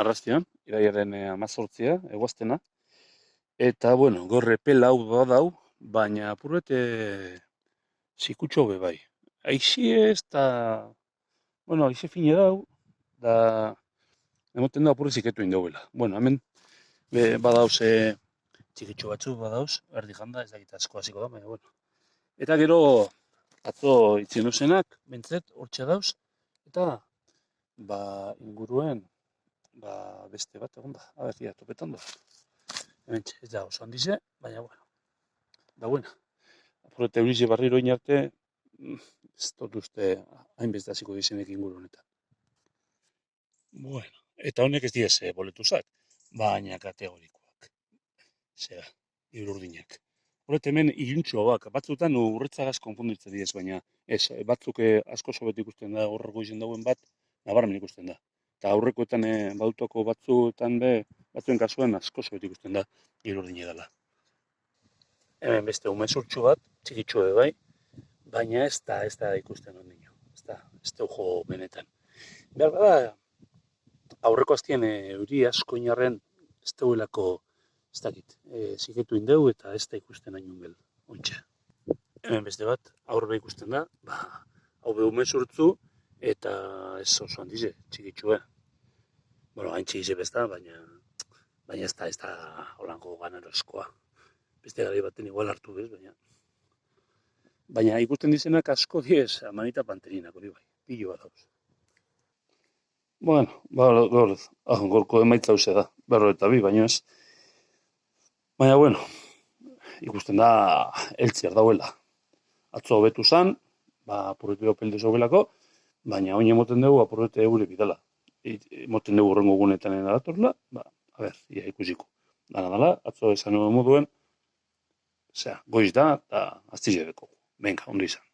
arrastian, iraiaren 18, eguaztena. Eta, bueno, gaur epel hau badau, baina apurbete zikutxo be bai. Aixe ez da, bueno, aixe fine dau, da, emoten da apurre ziketu indauela. Bueno, hemen badauz txikitxo batzu badauz, erdi janda, ez dakit asko hasiko da, baina, bueno. Eta gero, atzo itzinozenak, bentzet, hortxe dauz, eta, inguruen, beste bat egon da, abertia, topetan da. Hemen ez da oso handize, baina, bueno, da buena. Apurrete eurize barriro inarte, ez dut uste hainbeste hasiko dizenek inguru honetan. Bueno, eta honek ez diez boletuzak, baina kategorikoak. Zera, irurdinak. Horret hemen iluntxoak, batzutan urretzagaz konfunditzen diez, baina ez, batzuk asko sobet ikusten da, horreko izen dauen bat, nabarmen ikusten da. Eta aurrekoetan badutako batzuetan batzuen kasuan asko sobet ikusten da irurdine dela. Hemen beste umezurtxo bat, txikitxo bai, baina ez da ikusten ondino. Ez da jo benetan. Behar bada, aurreko aztien euri asko inarren ez dauelako, ez dakit, ziketu indeu eta ez da ikusten hain ungel, ontsa. Hemen beste bat, aurre ikusten da, hau be umezurtzu eta ez oso handize, txikitxo Bueno, hain txikize bezta, baina ez da holango ganarozkoa. Beste gari baten igual hartu bez, baina ikusten dizenak asko diez, amanita panterinak hori bai, pilo bat dauz. Bueno, gorko emaitza hauze da, 42, baina ez. Baina, bueno, ikusten da eltziar dauela. Atzo hobetu zan, apurrete opelde zobelako, baina oin emoten dugu apurrete eure bidala. Emoten dugu horrengo gunetan datorla, ia ikusiko. Dala, atzo esan moduen, goiz da, eta aztizebeko. Venga, ondo izan.